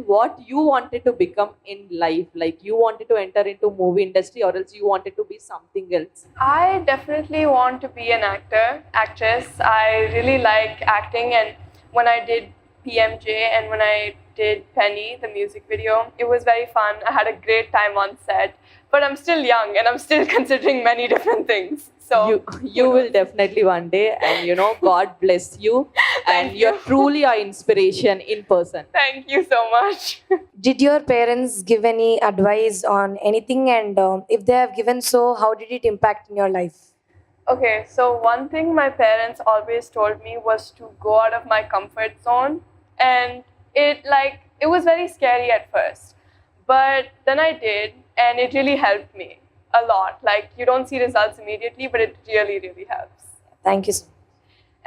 what you wanted to become in life, like you wanted to enter into movie industry or else you wanted to be something else? I definitely want to be an actress. I really like acting, and when I did PMJ and when I did Penny, the music video, it was very fun. I had a great time on set, but I'm still young and I'm still considering many different things. So You will definitely one day, and God bless you. Thank And you're you. truly our inspiration in person. Thank you so much. Did your parents give any advice on anything? And if they have given so, how did it impact in your life? Okay, so one thing my parents always told me was to go out of my comfort zone, and it was very scary at first. But then I did, and it really helped me a lot. Like, you don't see results immediately, but it really, really helps. Thank you.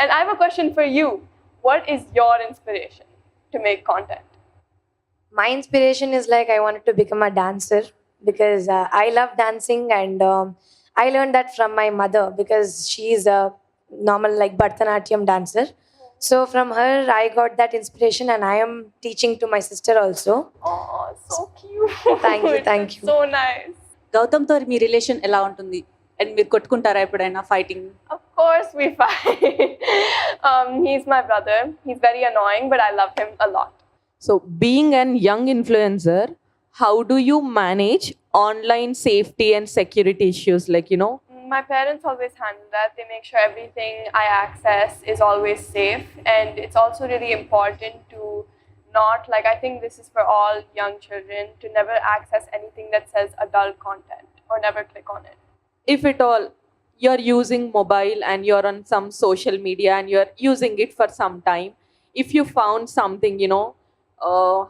And I have a question for you. What is your inspiration to make content? My inspiration is like I wanted to become a dancer because I love dancing, and I learned that from my mother because she is a normal like Bharatanatyam dancer. So from her, I got that inspiration, and I am teaching to my sister also. Oh, so cute. Thank you, thank you. So nice. గౌతమ్తో మీ relation ఎలా ఉంటుంది and మీరు కొట్టుకుంటారా ఎప్పుడైనా fighting? Of course we fight. He's my brother. He's very annoying, but I love him a lot. So, being an young influencer, how do you manage online safety and security issues? My parents always handle that. They make sure everything I access is always safe. And it's also really important to not, like, I think this is for all young children, to never access anything that says adult content or never click on it. if at all you're using mobile and you're on some social media and you're using it for some time, if you found something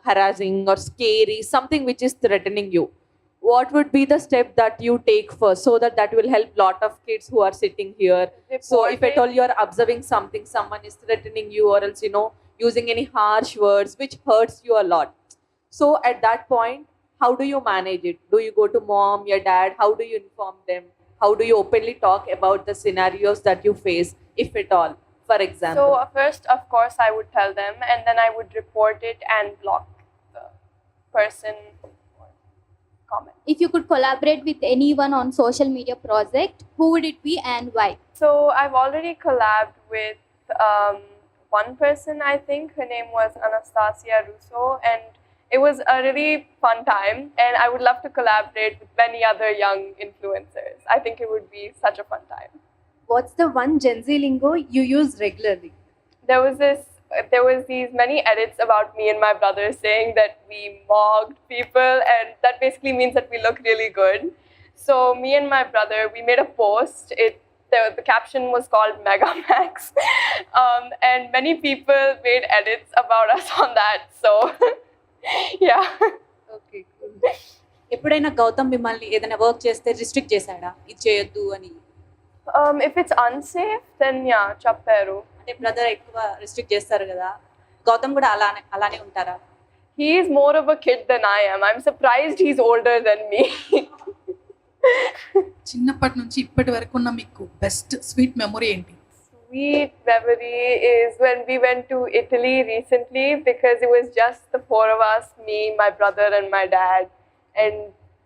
harassing or scary, something which is threatening you, what would be the step that you take first, so that will help lot of kids who are sitting here? So if at all you're observing something, someone is threatening you or else using any harsh words which hurts you a lot, so at that point, how do you manage it? Do you go to mom, your dad? How do you inform them? How do you openly talk about the scenarios that you face, if at all, for example? So first, of course, I would tell them, and then I would report it and block the person or comment. If you could collaborate with anyone on social media project, who would it be and why? So I've already collabed with one person. I think her name was Anastasia Russo, and it was a really fun time. And I would love to collaborate with many other young influencers. I think it would be such a fun time. What's the one Gen Z lingo you use regularly? There was these many edits about me and my brother saying that we mocked people, and that basically means that we look really good. So me and my brother, we made a post. The caption was called Mega Max, and many people made edits about us on that. So yeah. Okay, ఎప్పుడైనా గౌతమ్ మిమ్మల్ని ఏదైనా work చేస్తే restrict చేశాడా, ఇది చేయొద్దు అని? If it's unsafe, then yeah, chapperu. అంటే brother ఎక్కువ రిస్ట్రిక్ట్ చేస్తారు కదా, గౌతమ్ కూడా అలానే ఉంటారా? He is more of a kid than I am. I'm surprised he's older than me. చిన్నప్పటి నుంచి ఇప్పటి వరకు ఉన్న మీకు బెస్ట్ స్వీట్ మెమొరీ ఏంటి? Sweet memory is when we went to Italy recently, because it was just the four of us, me, my brother and my dad, and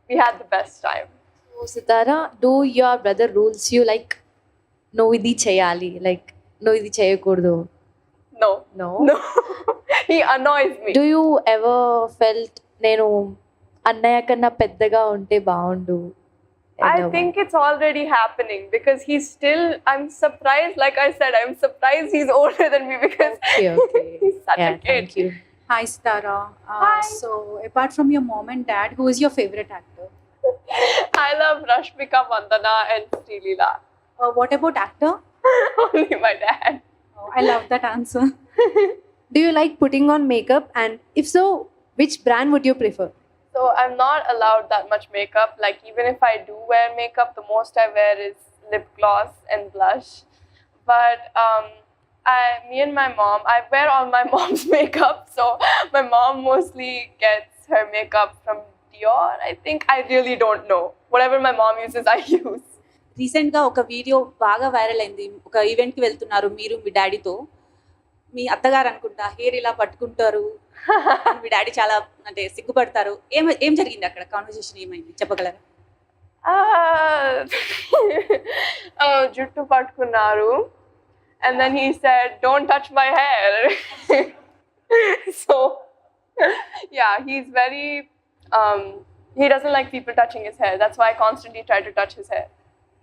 we had the best time. So Sitara, do your brother rules you like no idi cheyali, like no idi cheyakuddu? No. No. He annoys me. Do you ever felt నేను అన్నయ్య కన్నా పెద్దగా ఉంటే బాగుండు? I think it's already happening, because I'm surprised, like I said, I'm surprised he's older than me, because Okay. he's such Yeah, a kid. thank you. Hi Sitara. Hi. So apart from your mom and dad, who is your favourite actor? I love Rashmika Mandana and Srilila. What about actor? Only my dad. I love that answer. Do you like putting on makeup, and if so, which brand would you prefer? So I'm not allowed that much makeup. Like, even if I do wear makeup, the most I wear is lip gloss and blush. But me and my mom, I wear all my mom's makeup. So my mom mostly gets her makeup from Dior. I think, I really don't know. Whatever my mom uses, I use. రీసెంట్గా ఒక video బాగా viral అయింది. ఒక ఈవెంట్కి వెళ్తున్నారు మీరు మీ డాడీతో, మీ అత్తగారు అనుకుంటా హెయిర్ ఇలా పట్టుకుంటారు, మీ డాడీ చాలా అంటే సిగ్గుపడతారు. ఏం జరిగింది అక్కడ? కాన్వర్సేషన్ ఏమైంది చెప్పగలరా? జుట్టు పట్టుకున్నారు. And then he said, "Don't touch my hair." So, yeah, he doesn't like people touching his hair. That's why I constantly try to touch his hair.